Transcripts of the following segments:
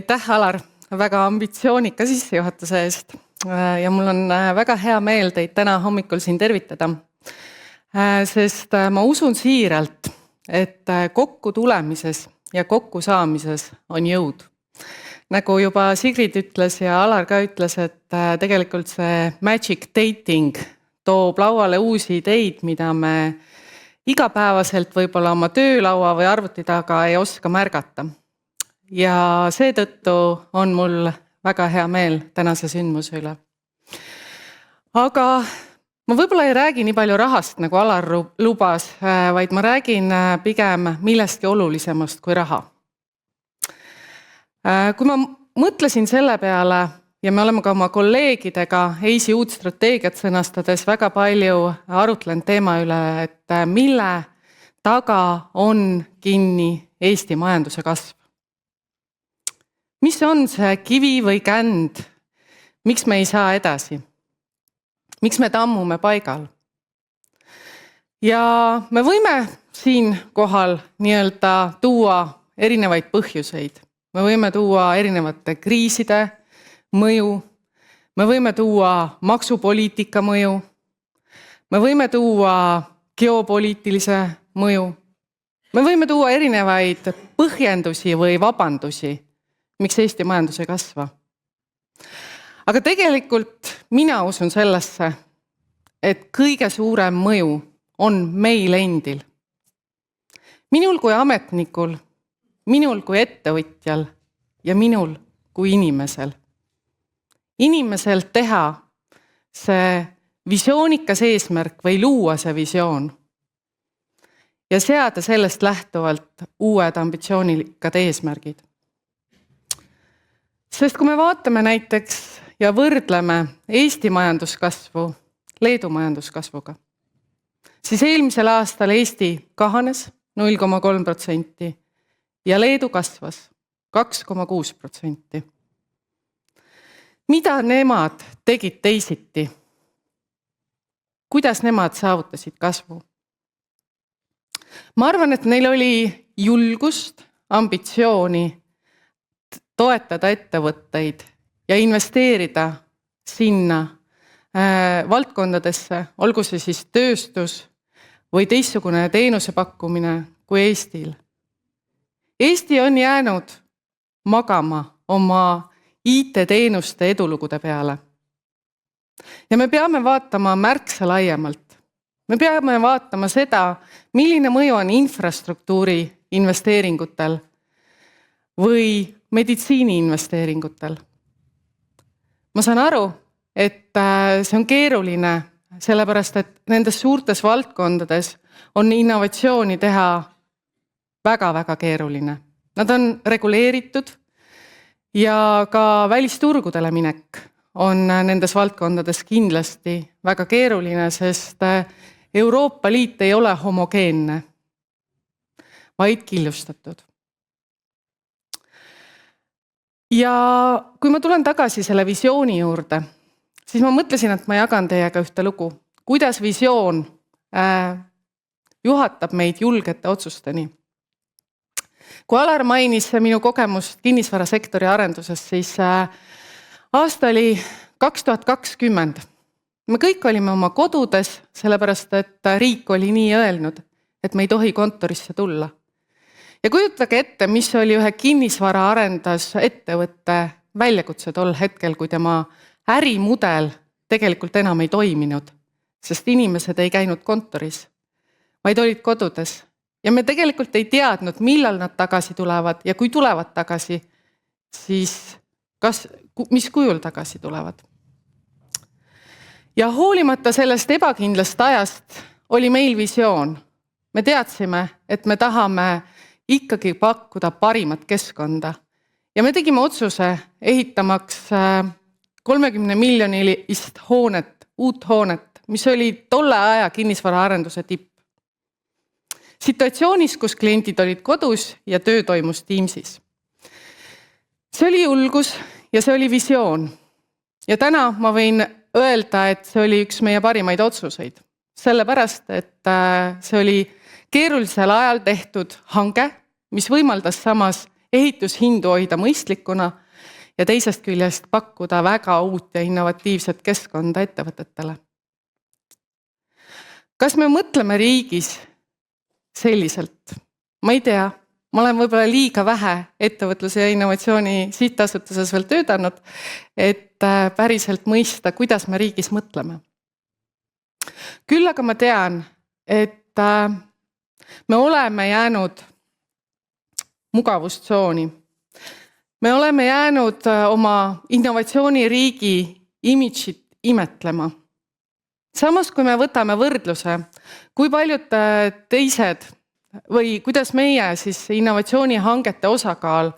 Aitäh, Alar, väga ambitsioonika sissejuhatuse eest. Ja mul on väga hea meel teid täna hommikul siin tervitada. Sest ma usun siiralt, et kokku tulemises ja kokku saamises on jõud. Nagu juba Sigrid ütles ja Alar ka ütles, et tegelikult see magic dating toob lauale uusi ideid, mida me igapäevaselt võib-olla oma töölaua või arvuti taga ei oska märgata. Ja seetõttu on mul väga hea meel tänase sündmuse üle. Aga ma võib-olla ei räägi nii palju rahast, nagu Alar lubas, vaid ma räägin pigem millestki olulisemast kui raha. Kui ma mõtlesin selle peale ja me oleme ka oma kolleegidega EIS-i uut strateegiat sõnastades väga palju arutlenud teema üle, et mille taga on kinni Eesti majanduse kasv. Mis on see kivi või känd? Miks me ei saa edasi? Miks me tammume paigal? Ja me võime siin kohal nii-öelda tuua erinevaid põhjuseid. Me võime tuua erinevate kriiside mõju. Me võime tuua maksupoliitika mõju. Me võime tuua geopoliitilise mõju. Me võime tuua erinevaid põhjendusi või vabandusi, miks Eesti majandus ei kasva. Aga tegelikult mina usun sellesse, et kõige suurem mõju on meil endil. Minul kui ametnikul, minul kui ettevõtjal ja minul kui inimesel. Inimesel teha see visioonikas eesmärk või luua see visioon ja seada sellest lähtuvalt uued ambitsioonikad eesmärgid. Sest kui me vaatame näiteks ja võrdleme Eesti majanduskasvu Leedu majanduskasvuga, siis eelmisel aastal Eesti kahanes 0,3% ja Leedu kasvas 2,6%. Mida nemad tegid teisiti? Kuidas nemad saavutasid kasvu? Ma arvan, et neil oli julgust, ambitsiooni toetada ettevõtteid ja investeerida sinna valdkondadesse, olgu see siis tööstus või teistsugune teenuse pakkumine kui Eestil. Eesti on jäänud magama oma IT-teenuste edulugude peale. Ja me peame vaatama märksa laiemalt. Me peame vaatama seda, milline mõju on infrastruktuuri investeeringutel või meditsiini investeeringutel. Ma saan aru, et see on keeruline, sellepärast et nendes suurtes valdkondades on innovatsiooni teha väga-väga keeruline. Nad on reguleeritud ja ka välisturgudele minek on nendes valdkondades kindlasti väga keeruline, sest Euroopa Liit ei ole homogeenne, vaid killustatud. Ja kui ma tulen tagasi selle visiooni juurde, siis ma mõtlesin, et ma jagan teiega ühte lugu, kuidas visioon juhatab meid julgete otsusteni. Kui Alar mainis minu kogemust kinnisvarasektori arenduses, siis aasta oli 2020. Me kõik olime oma kodudes, sellepärast et riik oli nii öelnud, et me ei tohi kontorisse tulla. Ja kujutage ette, mis oli ühe kinnisvara arendas ettevõtte väljakutse tol hetkel, kui tema ärimudel tegelikult enam ei toiminud, sest inimesed ei käinud kontoris, vaid olid kodudes. Ja me tegelikult ei teadnud, millal nad tagasi tulevad ja kui tulevad tagasi, siis mis kujul tagasi tulevad. Ja hoolimata sellest ebakindlast ajast oli meil visioon. Me teadsime, et me tahame ikkagi pakkuda parimat keskkonda. Ja me tegime otsuse ehitamaks 30 miljonilist hoonet, uut hoonet, mis oli tolle aja kinnisvaraarenduse tipp. Situatsioonis, kus kliendid olid kodus ja töö toimus Teamsis. See oli julgus ja see oli visioon. Ja täna ma võin öelda, et see oli üks meie parimaid otsuseid. Sellepärast, et see oli keerulisel ajal tehtud hange, mis võimaldas samas ehitushindu hoida mõistlikuna ja teisest küljest pakkuda väga uut ja innovatiivset keskkonda ettevõtetele. Kas me mõtleme riigis selliselt? Ma ei tea, ma olen võib-olla liiga vähe ettevõtluse ja innovatsiooni sihtasutuses veel töötanud, et päriselt mõista, kuidas me riigis mõtleme. Küll aga ma tean, et me oleme jäänud mugavustsooni. Me oleme jäänud oma innovatsiooniriigi imidžit imetlema. Samas, kui me võtame võrdluse, kui paljud teised või kuidas meie siis innovatsioonihangete osakaal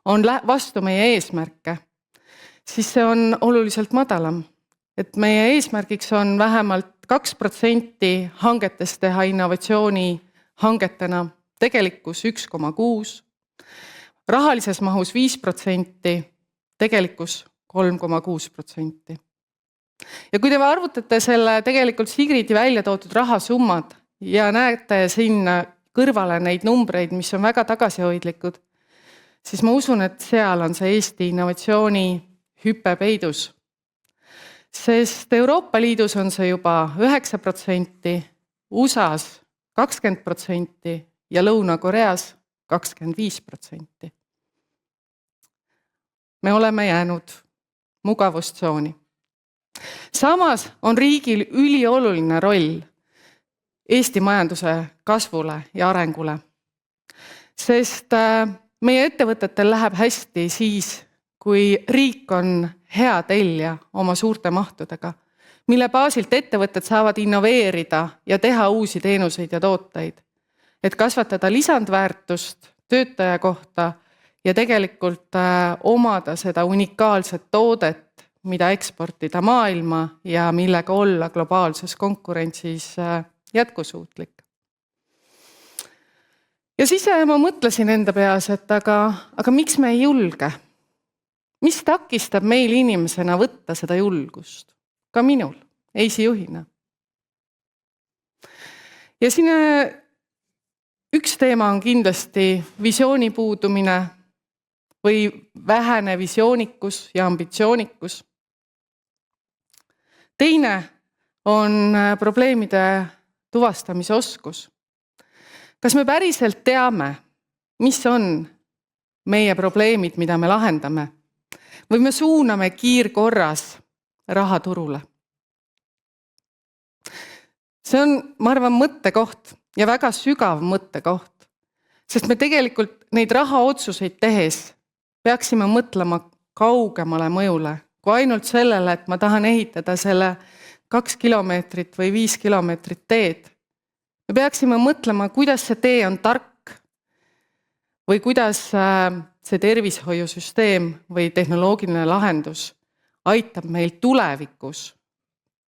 on vastu meie eesmärke, siis see on oluliselt madalam. Et meie eesmärgiks on vähemalt 2% hangetest teha innovatsiooni hangetena, tegelikkus 1,6%, rahalises mahus 5%, tegelikkus 3,6%. Ja kui te arvutate selle tegelikult Sigridi välja toodud rahasummad ja näete sinna kõrvale neid numbreid, mis on väga tagasihoidlikud, siis ma usun, et seal on see Eesti innovatsiooni hüpe peidus. Sest Euroopa Liidus on see juba 9%, USAs 20% ja Lõuna-Koreas 25%. Me oleme jäänud mugavustsooni. Samas on riigil ülioluline roll Eesti majanduse kasvule ja arengule. Sest meie ettevõtetel läheb hästi siis, kui riik on hea tellija oma suurte mahtudega, mille baasilt ettevõtted saavad innoveerida ja teha uusi teenuseid ja tooteid, et kasvatada lisandväärtust töötaja kohta ja tegelikult omada seda unikaalset toodet, mida eksportida maailma ja millega olla globaalses konkurentsis jätkusuutlik. Ja siis ma mõtlesin enda peas, et aga miks me ei julge? Mis takistab meil inimesena võtta seda julgust? Ka minul, eisijuhina. Ja siin üks teema on kindlasti visiooni puudumine või vähene visioonikus ja ambitsioonikus. Teine on probleemide tuvastamise oskus. Kas me päriselt teame, mis on meie probleemid, mida me lahendame? Või me suuname kiirkorras raha turule? See on, ma arvan, mõttekoht ja väga sügav mõttekoht, sest me tegelikult neid rahaotsuseid tehes peaksime mõtlema kaugemale mõjule, kui ainult sellele, et ma tahan ehitada selle 2 kilomeetrit või 5 kilomeetrit teed. Me peaksime mõtlema, kuidas see tee on tark või kuidas see tervishoiusüsteem või tehnoloogiline lahendus aitab meil tulevikus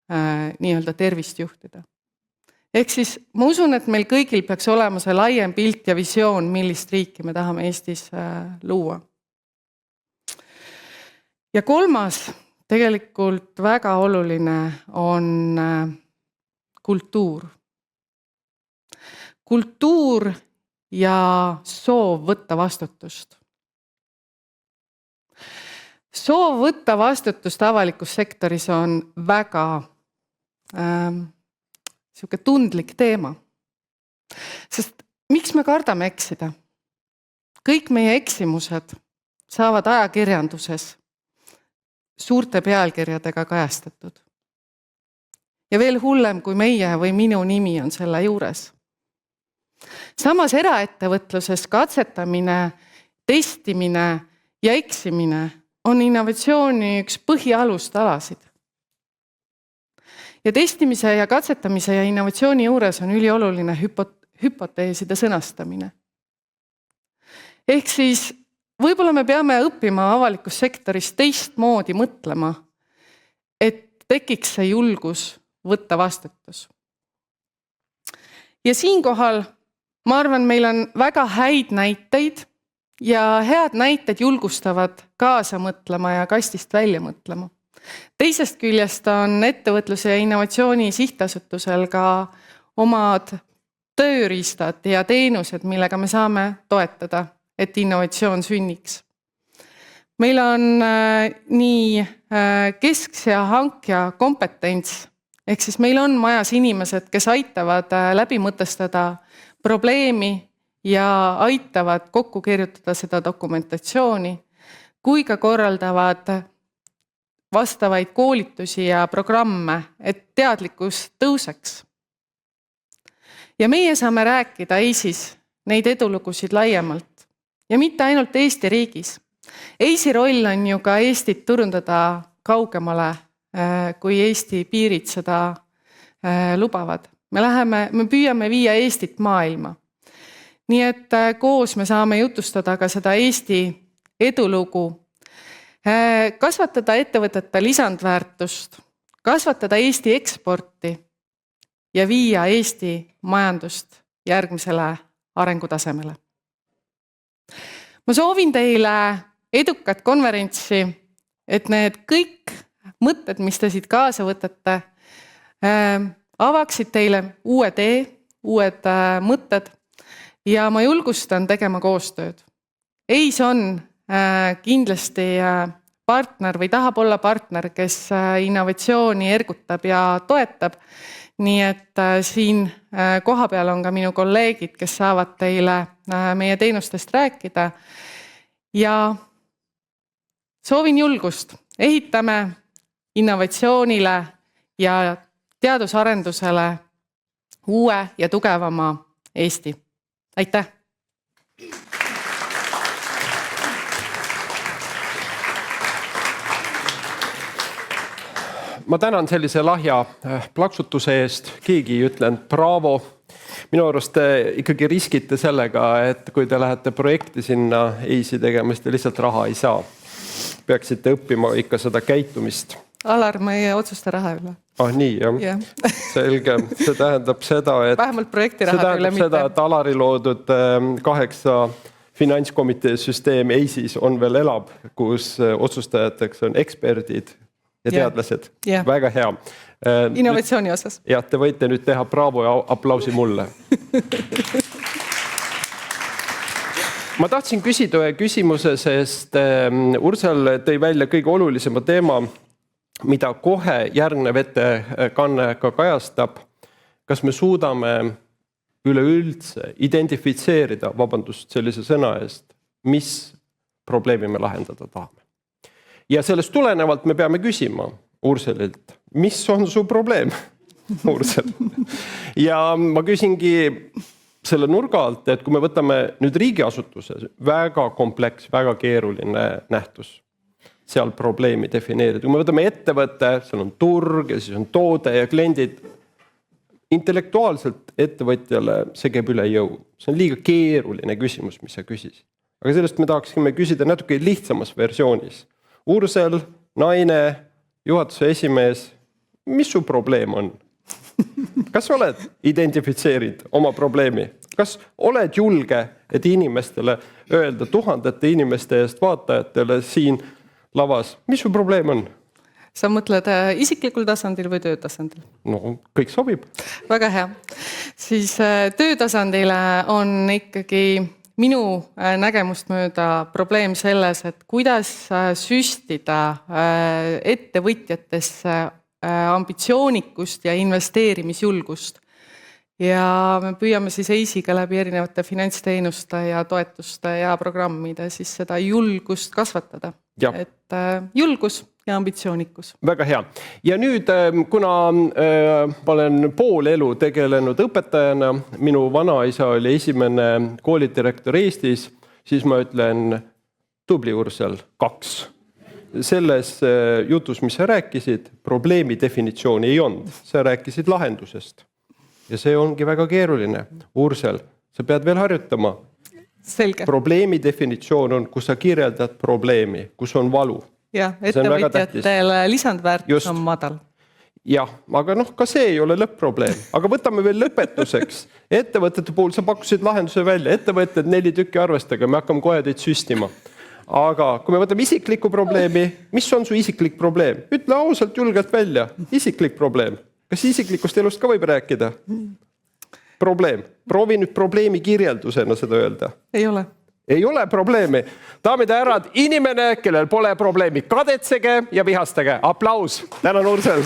nii-öelda tervist juhtida. Ehk siis ma usun, et meil kõigil peaks olema see laiem pilt ja visioon, millist riiki me tahame Eestis luua. Ja kolmas, tegelikult väga oluline on kultuur. Kultuur ja soov võtta vastutust. Soov võtta vastutust avalikus sektoris on väga tundlik teema. Sest miks me kardame eksida? Kõik meie eksimused saavad ajakirjanduses suurte pealkirjadega kajastatud. Ja veel hullem, kui meie või minu nimi on selle juures. Samas eraettevõtluses katsetamine, testimine ja eksimine on innovatsiooni üks põhialustalasid. Ja testimise ja katsetamise ja innovatsiooni juures on ülioluline hüpoteeside sõnastamine. Ehk siis võib-olla me peame õppima avalikus sektoris teistmoodi mõtlema, et tekiks see julgus võtta vastutus. Ja siinkohal ma arvan, meil on väga häid näiteid ja head näited julgustavad kaasa mõtlema ja kastist välja mõtlema. Teisest küljest on ettevõtluse ja innovatsiooni sihtasutusel ka omad tööriistad ja teenused, millega me saame toetada et innovatsioon sünniks. Meil on nii keskse hankja kompetents, ehk siis meil on majas inimesed, kes aitavad läbi mõtestada probleemi ja aitavad kokku kirjutada seda dokumentatsiooni, kui ka korraldavad vastavaid koolitusi ja programme, et teadlikkus tõuseks. Ja meie saame rääkida EIS-is neid edulugusid laiemalt ja mitte ainult Eesti riigis. EIS-i roll on ju ka Eestit turundada kaugemale, kui Eesti piirid seda lubavad. Me püüame viia Eestit maailma. Nii et koos me saame jutustada ka seda Eesti edulugu, kasvatada ettevõtete lisandväärtust, kasvatada Eesti eksporti ja viia Eesti majandust järgmisele arengutasemele. Ma soovin teile edukat konverentsi, et need kõik mõtted, mis te siit kaasa võtate, avaksid teile uue tee, uued mõtted ja ma julgustan tegema koostööd. EIS on kindlasti partner või tahab olla partner, kes innovatsiooni ergutab ja toetab. Nii et siin kohapeal on ka minu kolleegid, kes saavad teile meie teenustest rääkida. Ja soovin julgust. Ehitame innovatsioonile ja teadusarendusele uue ja tugevama Eesti. Aitäh! Ma tänan sellise lahja plaksutuse eest, keegi ei ütlenud bravo. Minu arust te ikkagi riskite sellega, et kui te lähete projekti sinna EIS-i tegemist ja lihtsalt raha ei saa. Peaksite õppima ikka seda käitumist. Alar, ma ei otsusta raha üle. Nii, jah. Selge. See tähendab seda, et vähemalt projekti raha üle mitte. Seda, et Alari loodud 8 finantskomitee süsteem EIS-is on veel elab, kus otsustajateks on eksperdid ja teadlased. Väga hea. Innovatsiooni osas. Ja, te võite nüüd teha bravo ja aplausi mulle. Ma tahtsin küsida ühe küsimuse, sest Ursel tõi välja kõige olulisema teema, mida kohe järgnev ettekanne ka kajastab. Kas me suudame üleüldse identifitseerida, vabandust sellise sõna eest, mis probleemi me lahendada tahame? Ja sellest tulenevalt me peame küsima Urselilt, mis on su probleem, Ursel? Ja ma küsingi selle nurga alt, et kui me võtame nüüd riigiasutuses, väga kompleks, väga keeruline nähtus, seal probleemi defineerida. Kui me võtame ettevõtte, seal on turg ja siis on toode ja kliendid, intellektuaalselt ettevõtjale see käib üle jõu. See on liiga keeruline küsimus, mis sa küsis. Aga sellest me tahaksime küsida natuke lihtsamas versioonis. Ursel, naine, juhatuse esimees, mis su probleem on? Kas oled identifitseerinud oma probleemi? Kas oled julge, et inimestele öelda tuhandete inimeste eest vaatajatele siin lavas, mis su probleem on? Sa mõtled isiklikul tasandil või töötasandil? No, kõik sobib. Väga hea. Siis töötasandile on ikkagi minu nägemust mööda probleem selles, et kuidas süstida ettevõtjatesse ambitsioonikust ja investeerimisjulgust. Ja me püüame siis EIS-iga läbi erinevate finantsteenuste ja toetuste ja programmide siis seda julgust kasvatada. Ja. Et julgus ja ambitsioonikus. Väga hea. Ja nüüd, kuna ma olen pool elu tegelenud õpetajana, minu vanaisa oli esimene koolidirektor Eestis, siis ma ütlen tubli Ursel 2. Selles jutus, mis sa rääkisid, probleemi definitsiooni ei olnud. Sa rääkisid lahendusest. Ja see ongi väga keeruline. Ursel, sa pead veel harjutama. Selge. Probleemi definitsioon on, kus sa kirjeldad probleemi, kus on valu. Ja, ettevõtjatele lisandväärtus on madal. Jah, aga ka see ei ole lõpp-probleem. Aga võtame veel lõpetuseks. Ettevõtete puhul sa pakkusid lahenduse välja. Ettevõtted 4 tükki arvestage, me hakkame kohe teid süstima. Aga kui me võtame isiklikku probleemi, mis on su isiklik probleem? Ütle ausalt julgelt välja. Isiklik probleem. Kas isiklikust elust ka võib rääkida? Probleem. Proovi nüüd probleemi kirjeldusena seda öelda. Ei ole. ei ole probleemi. Daamid ja härrad, inimene, kellel pole probleemi, kadetsege ja vihastage. Aplaus. Tänan, Ursel.